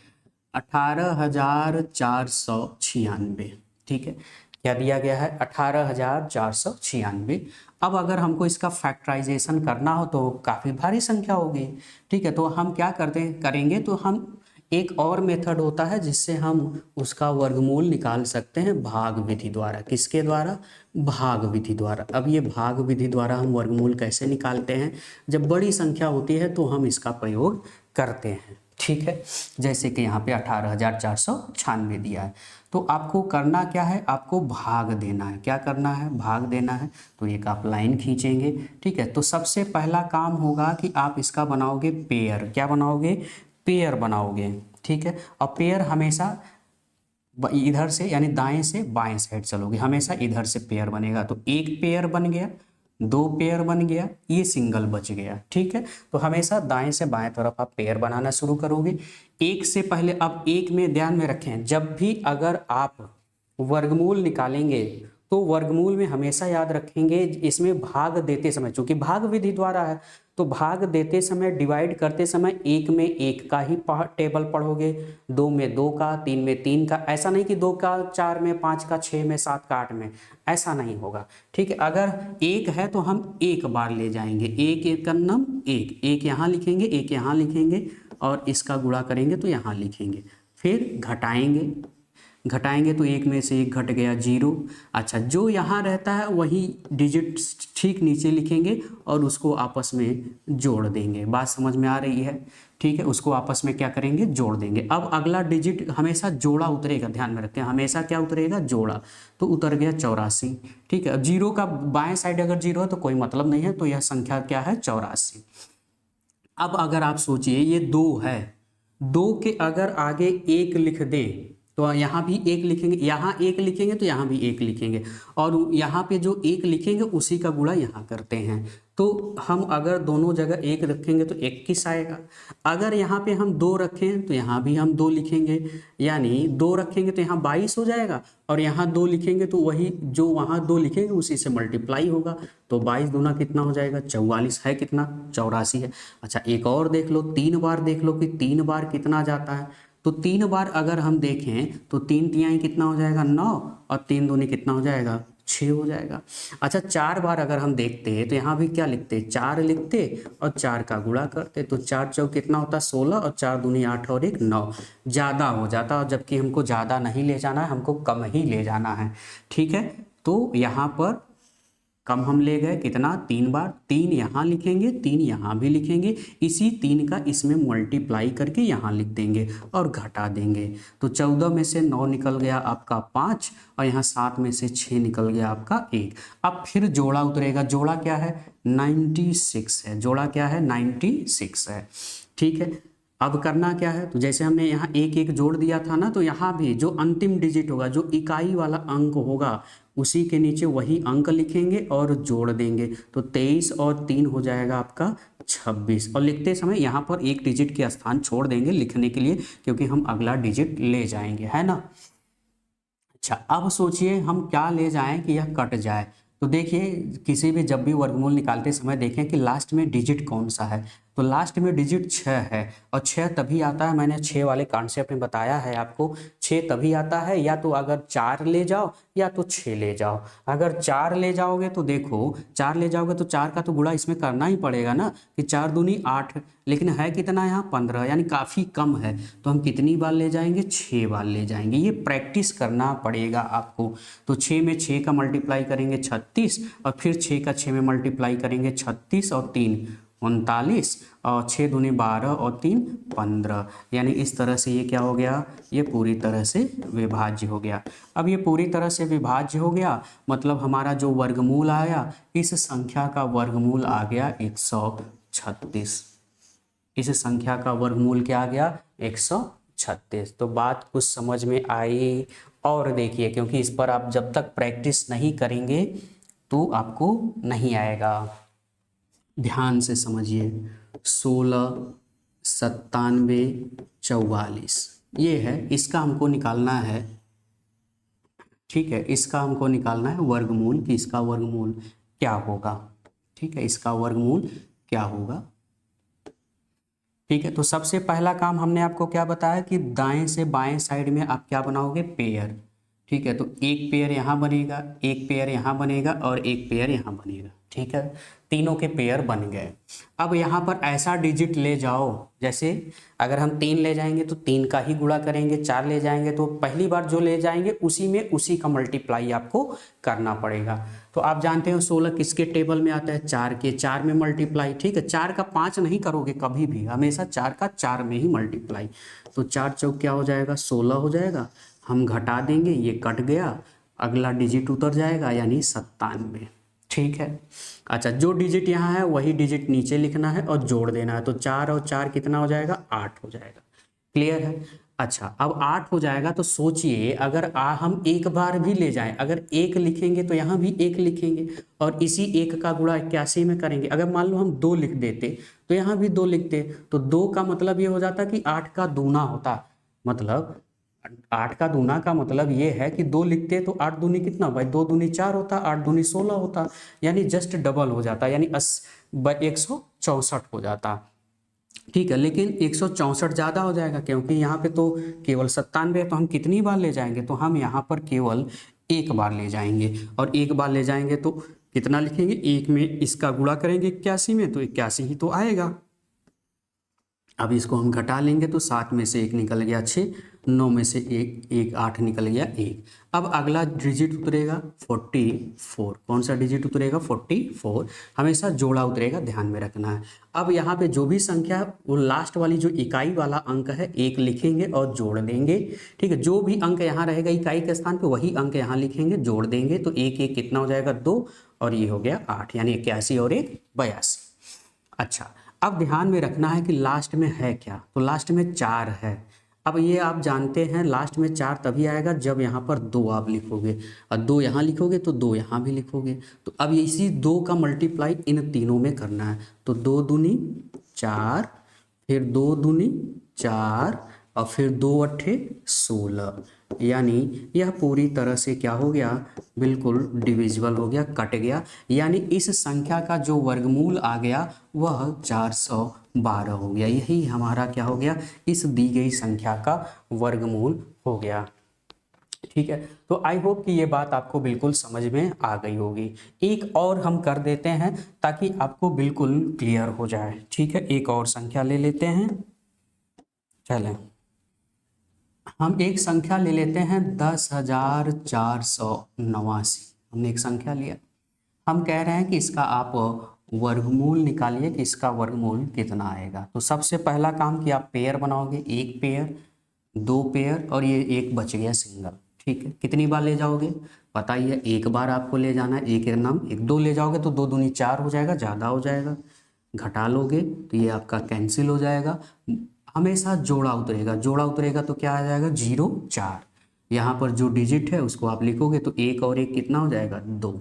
18,496, ठीक है। क्या दिया गया है? 18,496। अब अगर हमको इसका फैक्टराइजेशन करना हो तो काफ़ी भारी संख्या होगी, ठीक है। तो हम क्या करेंगे, तो हम एक और मेथड होता है जिससे हम उसका वर्गमूल निकाल सकते हैं भाग विधि द्वारा। किसके द्वारा? भाग विधि द्वारा। अब ये भाग विधि द्वारा हम वर्गमूल कैसे निकालते हैं? जब बड़ी संख्या होती है तो हम इसका प्रयोग करते हैं, ठीक है। जैसे कि यहाँ पे 18,496 दिया है, तो आपको करना क्या है? आपको भाग देना है। क्या करना है? भाग देना है। तो एक आप लाइन खींचेंगे, ठीक है। तो सबसे पहला काम होगा कि आप इसका बनाओगे पेयर। क्या बनाओगे? पेयर बनाओगे, ठीक है। और पेयर हमेशा इधर से यानी दाएं से बाएं साइड चलोगे, हमेशा इधर से पेयर बनेगा। तो एक पेयर बन गया, 2 पेयर बन गया, ये सिंगल बच गया, ठीक है। तो हमेशा दाएं से बाएं तरफ आप पेयर बनाना शुरू करोगे। एक से पहले अब एक में ध्यान में रखें, जब भी अगर आप वर्गमूल निकालेंगे तो वर्गमूल में हमेशा याद रखेंगे इसमें भाग देते समय, चूंकि भाग विधि द्वारा है तो भाग देते समय, डिवाइड करते समय एक में एक का ही टेबल पढ़ोगे, 2 में 2 का, 3 में 3 का। ऐसा नहीं कि 2 का 4 में, 5 का 6 में, 7 का 8 में, ऐसा नहीं होगा, ठीक है। अगर एक है तो हम एक बार ले जाएंगे, एक एक कन्नम एक, एक यहाँ लिखेंगे, एक यहाँ लिखेंगे और इसका गुणा करेंगे तो यहाँ लिखेंगे, फिर घटाएंगे, घटाएंगे तो एक में से एक घट गया 0। अच्छा, जो यहाँ रहता है वही डिजिट ठीक नीचे लिखेंगे और उसको आपस में जोड़ देंगे। बात समझ में आ रही है? ठीक है, उसको आपस में क्या करेंगे, जोड़ देंगे। अब अगला डिजिट हमेशा जोड़ा उतरेगा, ध्यान में रखें, हमेशा क्या उतरेगा, जोड़ा। तो उतर गया 84। ठीक है, अब 0 का बाएं साइड अगर 0 है तो कोई मतलब नहीं है, तो यह संख्या क्या है, 84। अब अगर आप सोचिए ये 2 है, 2 के अगर आगे 1 लिख दें तो यहाँ भी 1 लिखेंगे, यहाँ 1 लिखेंगे तो यहाँ भी 1 लिखेंगे, और यहाँ पे जो 1 लिखेंगे उसी का गुणा यहाँ करते हैं। तो हम अगर दोनों जगह 1 रखेंगे तो 21 आएगा। अगर यहाँ पे हम 2 रखें तो यहाँ भी हम 2 लिखेंगे, यानी 2 रखेंगे तो यहाँ 22 हो जाएगा, और यहाँ 2 लिखेंगे तो वही जो वहाँ 2 लिखेंगे उसी से मल्टीप्लाई होगा। तो 22 दूना कितना हो जाएगा, 44 है, कितना, 84 है। अच्छा, एक और देख लो, 3 बार देख लो कि 3 बार कितना जाता है। तो 3 बार अगर हम देखें तो 3 तिहाई कितना हो जाएगा, 9, और 3 दूनी कितना हो जाएगा, 6 हो जाएगा। अच्छा, 4 बार अगर हम देखते हैं तो यहाँ भी क्या लिखते, 4 लिखते और 4 का गुणा करते, तो 4 चौक कितना होता, 16, और 4 दूनी 8 और 1 9, ज़्यादा हो जाता, और जबकि हमको ज़्यादा नहीं ले जाना है, हमको कम ही ले जाना है। ठीक है, तो यहाँ पर कम हम ले गए, कितना, 3 बार, 3 यहाँ लिखेंगे, 3 यहाँ भी लिखेंगे, इसी 3 का इसमें मल्टीप्लाई करके यहाँ लिख देंगे और घटा देंगे। तो 14 में से 9 निकल गया आपका 5, और यहाँ 7 में से 6 निकल गया आपका 1। अब फिर जोड़ा उतरेगा, जोड़ा क्या है, 96 है, जोड़ा क्या है, 96 है। ठीक है, अब करना क्या है, तो जैसे हमने यहाँ 1 1 जोड़ दिया था ना, तो यहाँ भी जो अंतिम डिजिट होगा, जो इकाई वाला अंक होगा, उसी के नीचे वही अंक लिखेंगे और जोड़ देंगे। तो 23 और 3 हो जाएगा आपका 26, और लिखते समय यहाँ पर एक डिजिट के स्थान छोड़ देंगे लिखने के लिए, क्योंकि हम अगला डिजिट ले जाएंगे, है ना। अच्छा, अब सोचिए हम क्या ले जाएं कि यह कट जाए। तो देखिए, किसी भी जब भी वर्गमूल निकालते समय देखें कि लास्ट में डिजिट कौन सा है। तो लास्ट में डिजिट 6 है, और 6 तभी आता है, मैंने 6 वाले कॉन्सेप्ट में बताया है आपको, 6 तभी आता है या तो अगर 4 ले जाओ या तो 6 ले जाओ। अगर 4 ले जाओगे तो देखो, 4 ले जाओगे तो 4 का तो गुणा इसमें करना ही पड़ेगा ना, कि 4 दूनी 8, लेकिन है कितना यहाँ, 15, यानी काफ़ी कम है। तो हम कितनी बार ले जाएंगे, 6 बार ले जाएंगे। ये प्रैक्टिस करना पड़ेगा आपको। तो 6 में 6 का मल्टीप्लाई करेंगे 36, और फिर 6 का 6 में मल्टीप्लाई करेंगे 36, और 3 39, और 6 दूनी 12, और 3 15, यानी इस तरह से ये क्या हो गया, ये पूरी तरह से विभाज्य हो गया। अब ये पूरी तरह से विभाज्य हो गया, मतलब हमारा जो वर्गमूल आया, इस संख्या का वर्गमूल आ गया 136। इस संख्या का वर्गमूल क्या आ गया, 136। तो बात कुछ समझ में आई। और देखिए, क्योंकि इस पर आप जब तक प्रैक्टिस नहीं करेंगे तो आपको नहीं आएगा। ध्यान से समझिए, 16, 97, 44, ये है, इसका हमको निकालना है। ठीक है, इसका हमको निकालना है वर्गमूल, कि इसका वर्गमूल क्या होगा। ठीक है, इसका वर्गमूल क्या होगा। ठीक है, तो सबसे पहला काम हमने आपको क्या बताया कि दाएं से बाएं साइड में आप क्या बनाओगे, पेयर। ठीक है, तो एक पेयर यहाँ बनेगा, एक पेयर यहाँ बनेगा, और एक पेयर यहाँ बनेगा। ठीक है, तीनों के पेयर बन गए। अब यहाँ पर ऐसा डिजिट ले जाओ, जैसे अगर हम 3 ले जाएंगे तो 3 का ही गुणा करेंगे, 4 ले जाएंगे तो पहली बार जो ले जाएंगे उसी में उसी का मल्टीप्लाई आपको करना पड़ेगा। तो आप जानते हो 16 किसके टेबल में आता है, 4 के, 4 में मल्टीप्लाई। ठीक है, 4 का 5 नहीं करोगे कभी भी, हमेशा 4 का 4 में ही मल्टीप्लाई। तो 4 चौक क्या हो जाएगा, 16 हो जाएगा। हम घटा देंगे, ये कट गया, अगला डिजिट उतर जाएगा, यानी 97। ठीक है, अच्छा, जो डिजिट यहाँ है वही डिजिट नीचे लिखना है और जोड़ देना है। तो 4 और 4 कितना हो जाएगा, 8 हो जाएगा। क्लियर है। अच्छा, अब 8 हो जाएगा, तो सोचिए अगर हम एक बार भी ले जाएं, अगर 1 लिखेंगे तो यहाँ भी 1 लिखेंगे, और इसी 1 का गुणा 81 में करेंगे। अगर मान लो हम 2 लिख देते तो यहाँ भी 2 लिखते, तो 2 का मतलब ये हो जाता कि 8 का दूना होता। मतलब 8 का दूना का मतलब ये है कि 2 लिखते तो 8 दूनी कितना भाई, 2 दूनी 4 होता, 8 दूनी 16 होता, यानी जस्ट डबल हो जाता, यानी 164 हो जाता। ठीक है, लेकिन 164 ज़्यादा हो जाएगा, क्योंकि यहाँ पे तो केवल 97 है। तो हम कितनी बार ले जाएंगे, तो हम यहाँ पर केवल एक बार ले जाएंगे, और एक बार ले जाएंगे तो कितना लिखेंगे, 1 में इसका गुणा करेंगे 81 में, तो 81 ही तो आएगा। अब इसको हम घटा लेंगे तो 7 में से 1 निकल गया 6, 9 में से एक 8 निकल गया 1। अब अगला डिजिट उतरेगा 44। कौन सा डिजिट उतरेगा? 44। हमेशा जोड़ा उतरेगा, ध्यान में रखना है। अब यहाँ पे जो भी संख्या, वो लास्ट वाली जो इकाई वाला अंक है 1 लिखेंगे और जोड़ देंगे। ठीक है, जो भी अंक यहाँ रहेगा इकाई के स्थान पे वही अंक यहाँ लिखेंगे, जोड़ देंगे तो 1 कितना हो जाएगा? 2, और ये हो गया 8, यानी 81 और 1 82। अच्छा, अब ध्यान में रखना है कि लास्ट में है क्या? तो लास्ट में 4 है। अब ये आप जानते हैं लास्ट में 4 तभी आएगा जब यहाँ पर 2 आप लिखोगे, और 2 यहाँ लिखोगे तो 2 यहाँ भी लिखोगे। तो अब इसी 2 का मल्टीप्लाई इन तीनों में करना है। तो 2 दूनी 4, फिर 2 दूनी 4, और फिर 2 अट्ठे 16, यानी यह पूरी तरह से क्या हो गया? बिल्कुल डिविजिबल हो गया, कट गया। यानी इस संख्या का जो वर्गमूल आ गया वह 412 हो गया। यही हमारा क्या हो गया? इस दी गई संख्या का वर्गमूल हो गया। ठीक है, तो आई होप कि ये बात आपको बिल्कुल समझ में आ गई होगी। एक और हम कर देते हैं ताकि आपको बिल्कुल क्लियर हो जाए। ठीक है, एक और संख्या ले लेते हैं। चलें, हम एक संख्या ले लेते हैं 10,489। हमने एक संख्या लिया, हम कह रहे हैं कि इसका आप वर्गमूल निकालिए कि इसका वर्गमूल कितना आएगा। तो सबसे पहला काम कि आप पेयर बनाओगे, 1 पेयर, 2 पेयर, और ये एक बच गया सिंगल। ठीक है, कितनी बार ले जाओगे? पता ही है, एक बार आपको ले जाना है। एक नाम 1 2 ले जाओगे तो 2 दूनी 4 हो जाएगा, ज़्यादा हो जाएगा। घटा लोगे तो ये आपका कैंसिल हो जाएगा। हमेशा जोड़ा उतरेगा, जोड़ा उतरेगा तो क्या आ जाएगा? 0 4। यहाँ पर जो डिजिट है उसको आप लिखोगे तो 1 और 1 कितना हो जाएगा? 2।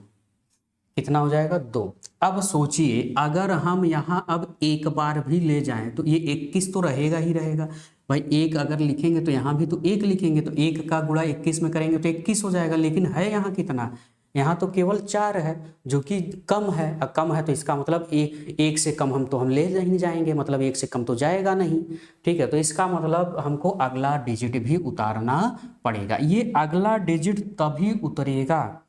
कितना हो जाएगा? 2। अब सोचिए, अगर हम यहाँ अब एक बार भी ले जाएं तो ये 21 तो रहेगा ही रहेगा। भाई 1 अगर लिखेंगे तो यहाँ भी तो 1 लिखेंगे, तो 1 का गुणा 21 में करेंगे तो 21 हो जाएगा। लेकिन है यहाँ कितना? यहाँ तो केवल 4 है, जो कि कम है। कम है तो इसका मतलब एक से कम हम ले नहीं जाएंगे, मतलब 1 से कम तो जाएगा नहीं। ठीक है, तो इसका मतलब हमको अगला डिजिट भी उतारना पड़ेगा। ये अगला डिजिट तभी उतरेगा,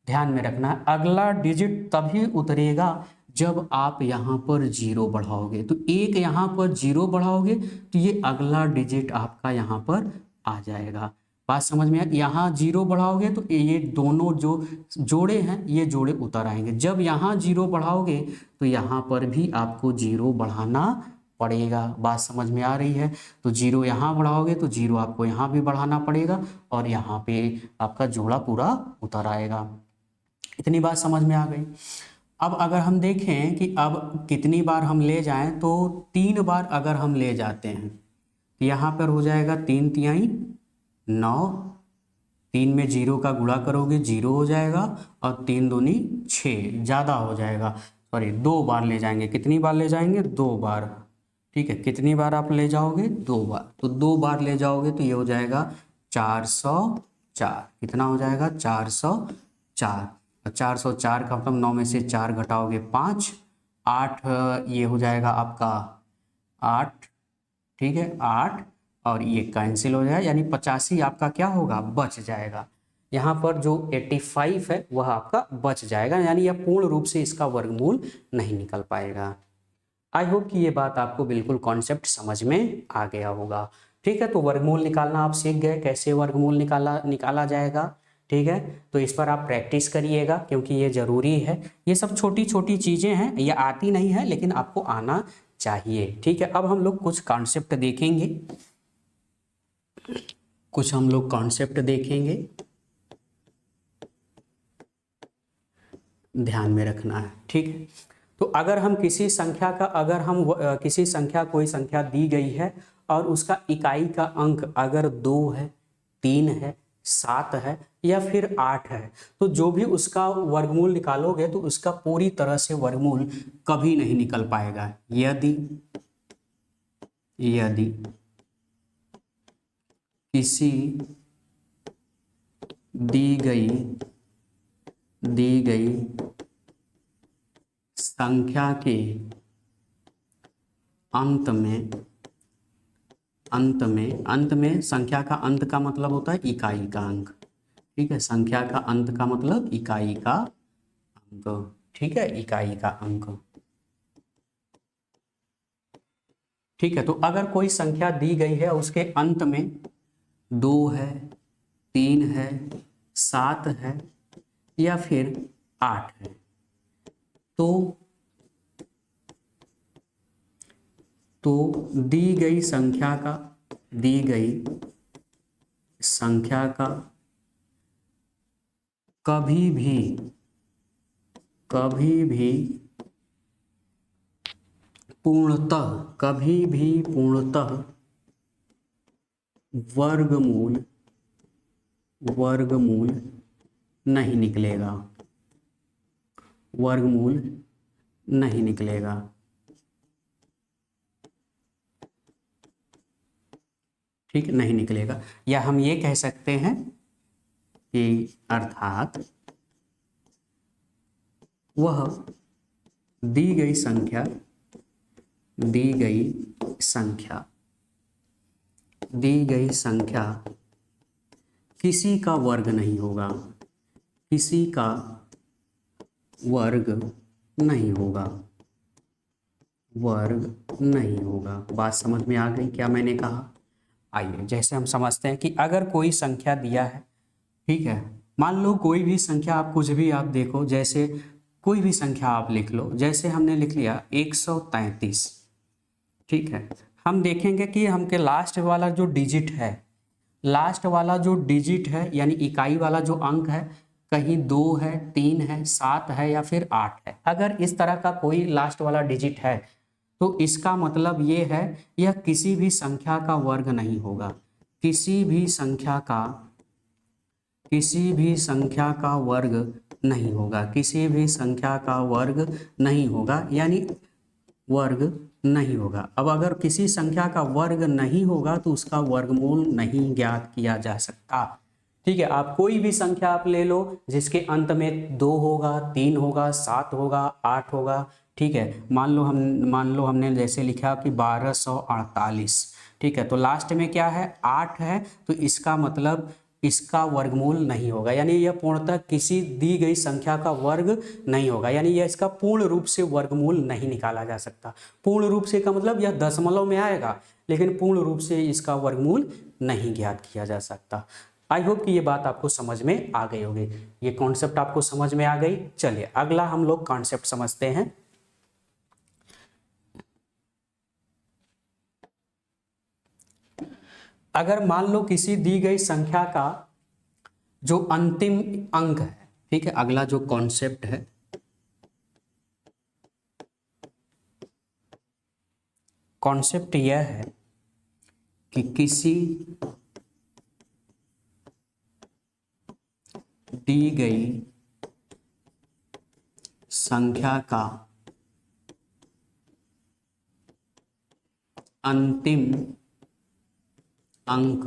ध्यान में रखना है, अगला डिजिट तभी उतरेगा जब आप यहाँ पर 0 बढ़ाओगे। तो एक यहाँ पर 0 बढ़ाओगे तो ये अगला डिजिट आपका यहाँ पर आ जाएगा। बात समझ में आया? यहाँ 0 बढ़ाओगे तो ये दोनों जो जोड़े हैं ये जोड़े उतर आएंगे। जब यहाँ 0 बढ़ाओगे तो यहाँ पर भी आपको 0 बढ़ाना पड़ेगा। बात समझ में आ रही है? तो 0 यहाँ बढ़ाओगे तो 0 आपको यहाँ भी बढ़ाना पड़ेगा, और यहाँ पे आपका जोड़ा पूरा उतर आएगा। इतनी बात समझ में आ गई। अब अगर हम देखें कि अब कितनी बार हम ले जाएं, तो 3 बार अगर हम ले जाते हैं तो यहाँ पर हो जाएगा 3 तिहाई 9, 3 में 0 का गुणा करोगे 0 हो जाएगा, और 3 दूनी 6, ज़्यादा हो जाएगा। सॉरी, 2 बार ले जाएंगे। कितनी बार ले जाएंगे? 2 बार। ठीक है, कितनी बार आप ले जाओगे? 2 बार। तो 2 बार ले जाओगे तो ये हो जाएगा 404। कितना हो जाएगा? 404। 404 का मतलब 9 में से 4 घटाओगे 5, 8, ये हो जाएगा आपका 8। ठीक है, 8, और ये कैंसिल हो जाएगा, यानी 85 आपका क्या होगा? बच जाएगा। यहाँ पर जो 85 है वह आपका बच जाएगा, यानी यह पूर्ण रूप से इसका वर्गमूल नहीं निकल पाएगा। आई होप कि ये बात आपको बिल्कुल कॉन्सेप्ट समझ में आ गया होगा। ठीक है, तो वर्गमूल निकालना आप सीख गए, कैसे वर्गमूल निकाला जाएगा। ठीक है, तो इस पर आप प्रैक्टिस करिएगा क्योंकि ये ज़रूरी है। ये सब छोटी छोटी चीज़ें हैं, ये आती नहीं है लेकिन आपको आना चाहिए। ठीक है, अब हम लोग कुछ कॉन्सेप्ट देखेंगे, ध्यान में रखना है। ठीक है, तो अगर हम किसी संख्या का कोई संख्या दी गई है और उसका इकाई का अंक अगर 2 है, 3 है, 7 है या फिर 8 है, तो जो भी उसका वर्गमूल निकालोगे तो उसका पूरी तरह से वर्गमूल कभी नहीं निकल पाएगा। यदि किसी दी गई संख्या के अंत में संख्या का अंत का मतलब होता है इकाई का अंक। ठीक है, संख्या का अंत का मतलब इकाई का अंक। ठीक है, इकाई का अंक। ठीक है, तो अगर कोई संख्या दी गई है उसके अंत में 2 है, 3 है, 7 है या फिर 8 है। तो दी गई संख्या का कभी भी पूर्णतः वर्गमूल नहीं निकलेगा, ठीक, नहीं निकलेगा। या हम ये कह सकते हैं कि अर्थात वह दी गई संख्या किसी का वर्ग नहीं होगा। बात समझ में आ गई क्या मैंने कहा? आइए, जैसे हम समझते हैं कि अगर कोई संख्या दिया है, ठीक है, मान लो कोई भी संख्या, आप कुछ भी आप देखो, जैसे कोई भी संख्या आप लिख लो, जैसे हमने लिख लिया 133, ठीक है। हम देखेंगे कि हमके लास्ट वाला जो डिजिट है यानी इकाई वाला जो अंक है, कहीं 2 है, 3 है, 7 है या फिर 8 है। अगर इस तरह का कोई लास्ट वाला डिजिट है तो इसका मतलब ये है यह किसी भी संख्या का वर्ग नहीं होगा, किसी भी संख्या का वर्ग नहीं होगा, यानी वर्ग नहीं होगा। अब अगर किसी संख्या का वर्ग नहीं होगा तो उसका वर्गमूल नहीं ज्ञात किया जा सकता, ठीक है। आप कोई भी संख्या आप ले लो जिसके अंत में 2 होगा, 3 होगा, 7 होगा, 8 होगा, ठीक है। मान लो हमने जैसे लिखा कि 1248, ठीक है। तो लास्ट में क्या है? 8 है, तो इसका मतलब इसका वर्गमूल नहीं होगा, यानी यह पूर्णतः किसी दी गई संख्या का वर्ग नहीं होगा, यानी यह इसका पूर्ण रूप से वर्गमूल नहीं निकाला जा सकता। पूर्ण रूप से का मतलब यह दशमलव में आएगा, लेकिन पूर्ण रूप से इसका वर्गमूल नहीं ज्ञात किया जा सकता। आई होप कि ये बात आपको समझ में आ गई होगी, ये कॉन्सेप्ट आपको समझ में आ गई। चलिए अगला हम लोग कॉन्सेप्ट समझते हैं। अगर मान लो किसी दी गई संख्या का जो अंतिम अंक है, ठीक है, अगला जो कॉन्सेप्ट है, कॉन्सेप्ट यह है कि किसी दी गई संख्या का अंतिम अंक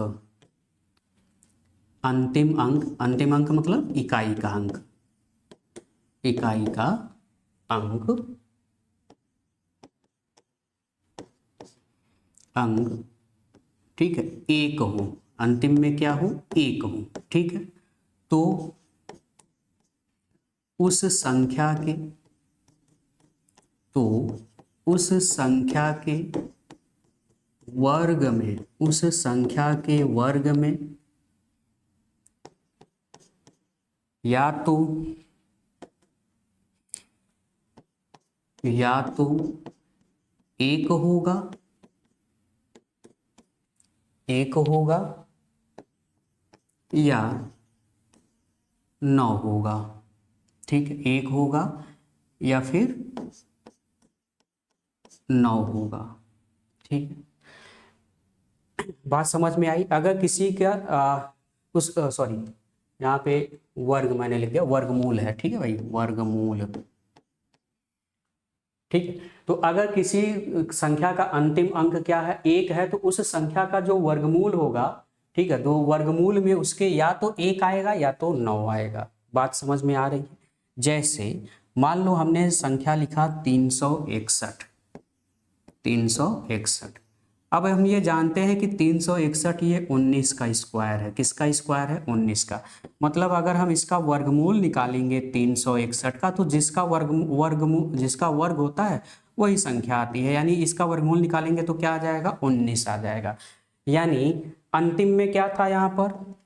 मतलब इकाई का अंक, ठीक है, 1 हो, अंतिम में क्या हो? 1 हो, ठीक है। तो उस संख्या के वर्ग में या तो 1 होगा या 9 होगा, ठीक है। 1 होगा या फिर 9 होगा, ठीक है। बात समझ में आई? अगर किसी का सॉरी, यहाँ पे वर्ग मैंने लिख दिया, वर्गमूल है, ठीक है भाई, वर्गमूल, ठीक है। तो अगर किसी संख्या का अंतिम अंक क्या है? 1 है, तो उस संख्या का जो वर्गमूल होगा, ठीक है, तो वर्गमूल में उसके या तो 1 आएगा या तो 9 आएगा। बात समझ में आ रही है? जैसे मान लो हमने संख्या लिखा 361। अब हम ये जानते हैं कि 361 ये 19 का स्क्वायर है। किसका स्क्वायर है? 19 का। मतलब अगर हम इसका वर्गमूल निकालेंगे 361 का, तो जिसका वर्ग होता है वही संख्या आती है, यानी इसका वर्गमूल निकालेंगे तो क्या आ जाएगा? 19 आ जाएगा। यानी अंतिम में क्या था यहाँ पर,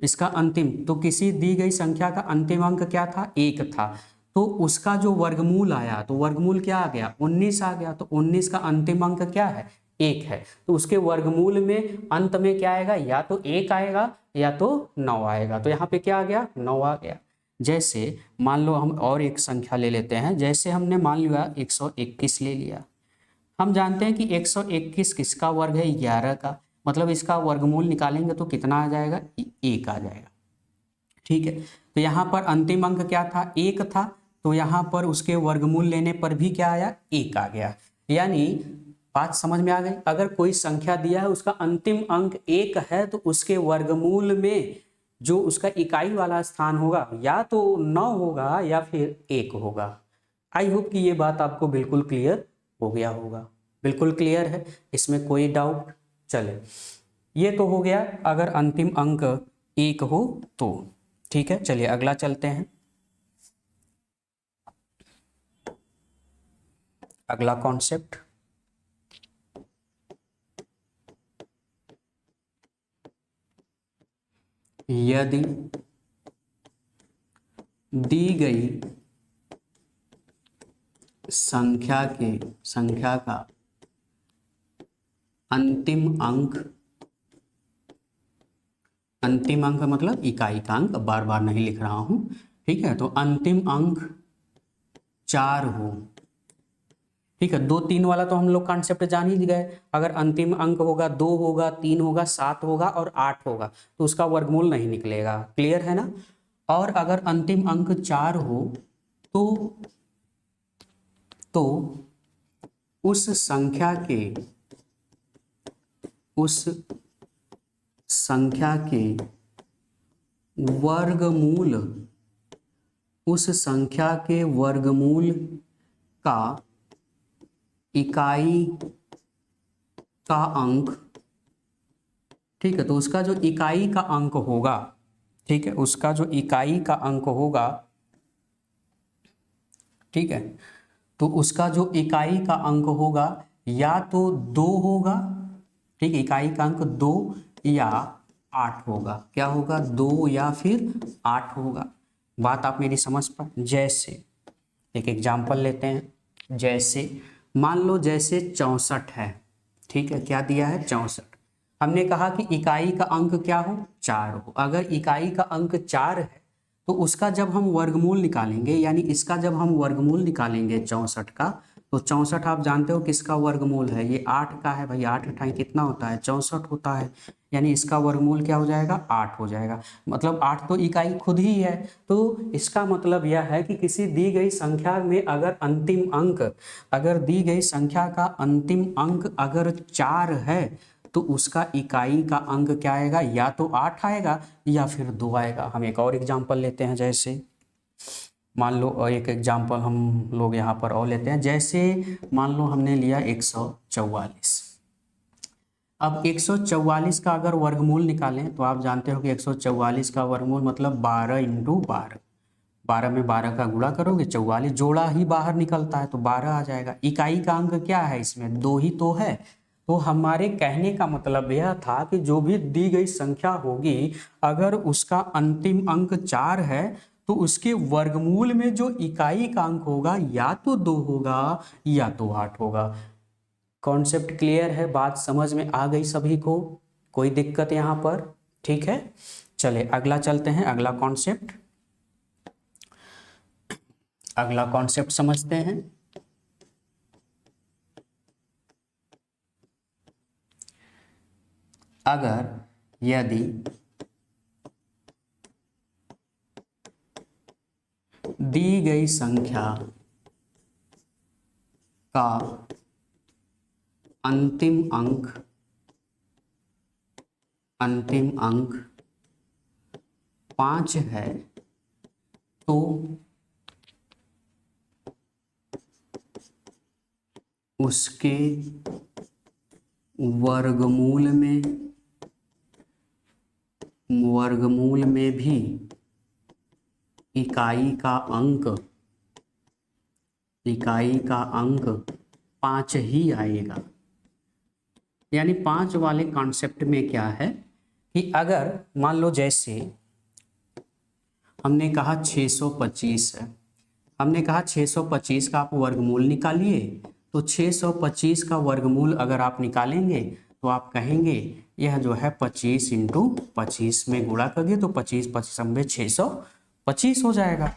इसका अंतिम, तो किसी दी गई संख्या का अंतिम अंक क्या था, 1 था, तो उसका जो वर्गमूल आया तो वर्गमूल क्या आ गया, 19 आ गया। तो 19 का अंतिम अंक क्या है, 1 है, तो उसके वर्गमूल में अंत में क्या आएगा, या तो 1 आएगा या तो 9 आएगा। तो यहाँ पे क्या आ गया, 9 आ गया। जैसे मान लो हम और एक संख्या ले लेते हैं, जैसे हमने मान लिया 121 ले लिया। हम जानते हैं कि 121 किसका वर्ग है, 11 का, मतलब इसका वर्गमूल निकालेंगे तो कितना आ जाएगा, 1 आ जाएगा। ठीक है, तो यहाँ पर अंतिम अंक क्या था, 1 था, तो यहाँ पर उसके वर्गमूल लेने पर भी क्या आया, 1 आ गया। यानी बात समझ में आ गई, अगर कोई संख्या दिया है उसका अंतिम अंक 1 है तो उसके वर्गमूल में जो उसका इकाई वाला स्थान होगा या तो 9 होगा या फिर 1 होगा। आई होप कि ये बात आपको बिल्कुल क्लियर हो गया होगा। बिल्कुल क्लियर है, इसमें कोई डाउट। चले, ये तो हो गया अगर अंतिम अंक 1 हो तो। ठीक है, चलिए अगला चलते हैं। अगला कॉन्सेप्ट, यदि दी गई संख्या का अंतिम अंक मतलब इकाई का अंक, बार बार नहीं लिख रहा हूं, ठीक है, तो अंतिम अंक 4 हो। ठीक है, 2 3 वाला तो हम लोग कॉन्सेप्ट जान ही गए, अगर अंतिम अंक होगा 2 होगा 3 होगा 7 होगा और 8 होगा तो उसका वर्गमूल नहीं निकलेगा। क्लियर है ना। और अगर अंतिम अंक 4 हो तो उस संख्या के वर्गमूल का इकाई का अंक, ठीक है, तो उसका जो इकाई का अंक होगा, ठीक है, उसका जो इकाई का अंक होगा, ठीक है, तो उसका जो इकाई का अंक होगा या तो 2 होगा, ठीक है, इकाई का अंक 2 या 8 होगा। क्या होगा, 2 या फिर 8 होगा। बात आप मेरी समझ पा। जैसे एक एग्जाम्पल लेते हैं, जैसे मान लो जैसे 64 है, ठीक है, क्या दिया है, 64। हमने कहा कि इकाई का अंक क्या हो, 4 हो। अगर इकाई का अंक 4 है तो उसका जब हम वर्गमूल निकालेंगे, यानी इसका जब हम वर्गमूल निकालेंगे 64 का, तो 64 आप जानते हो किसका वर्गमूल है, ये 8 का है भाई। 8 अठाई कितना होता है, 64 होता है, यानी इसका वर्गमूल क्या हो जाएगा, 8 हो जाएगा। मतलब 8 तो इकाई खुद ही है। तो इसका मतलब यह है कि किसी दी गई संख्या में अगर दी गई संख्या का अंतिम अंक अगर 4 है तो उसका इकाई का अंक क्या आएगा, या तो 8 आएगा या फिर 2 आएगा। हम एक और एग्जांपल लेते हैं, जैसे मान लो एक एग्जांपल हम लोग यहाँ पर और लेते हैं, जैसे मान लो हमने लिया 144। अब 144 का अगर वर्गमूल निकालें तो आप जानते हो कि 144 का वर्गमूल मतलब 12 इंटू 12, 12 में 12 का गुणा करोगे 44, जोड़ा ही बाहर निकलता है तो 12 आ जाएगा। इकाई का अंक क्या है, इसमें 2 ही तो है। तो हमारे कहने का मतलब यह था कि जो भी दी गई संख्या होगी अगर उसका अंतिम अंक 4 है तो उसके वर्गमूल में जो इकाई का अंक होगा या तो 2 होगा या तो 8 होगा। कॉन्सेप्ट क्लियर है, बात समझ में आ गई सभी को, कोई दिक्कत यहाँ पर। ठीक है, चले अगला चलते हैं, अगला कॉन्सेप्ट समझते हैं। अगर यदि दी गई संख्या का अंतिम अंक 5 है तो उसके वर्गमूल में भी इकाई का अंक 5 ही आएगा। यानी 5 वाले कॉन्सेप्ट में क्या है कि अगर मान लो जैसे हमने कहा 625 है, हमने कहा 625 का आप वर्गमूल निकालिए, तो 625 का वर्गमूल अगर आप निकालेंगे तो आप कहेंगे यह जो है 25 इंटू 25 में गुणा कर दिए तो 25 25 625 हो जाएगा।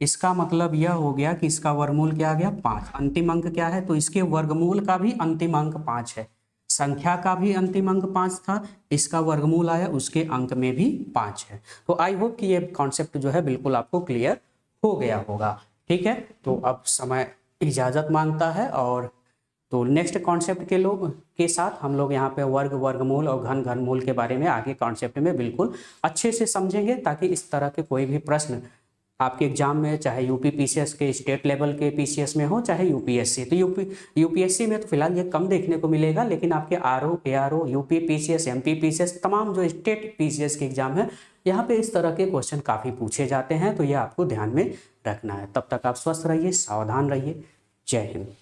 इसका मतलब यह हो गया कि इसका वर्गमूल क्या आ गया 5, अंतिम अंक क्या है तो इसके वर्गमूल का भी अंतिम अंक 5 है, संख्या का भी अंतिम अंक 5 था, इसका वर्गमूल आया उसके अंक में भी 5 है। तो आई होप कि ये कॉन्सेप्ट जो है बिल्कुल आपको क्लियर हो गया होगा। ठीक है, तो अब समय इजाज़त मांगता है, और तो नेक्स्ट कॉन्सेप्ट के साथ हम लोग यहाँ पे वर्ग वर्गमूल और घन घनमूल के बारे में आगे कॉन्सेप्ट में बिल्कुल अच्छे से समझेंगे, ताकि इस तरह के कोई भी प्रश्न आपके एग्जाम में, चाहे यूपी पीसीएस के स्टेट लेवल के पीसीएस में हो, चाहे यूपीएससी, तो यूपीएससी में तो फिलहाल ये कम देखने को मिलेगा, लेकिन आपके RO ARO UP PCS MP PCS तमाम जो स्टेट पीसीएस के एग्जाम है, यहाँ पे इस तरह के क्वेश्चन काफ़ी पूछे जाते हैं, तो यह आपको ध्यान में रखना है। तब तक आप स्वस्थ रहिए, सावधान रहिए। जय हिंद।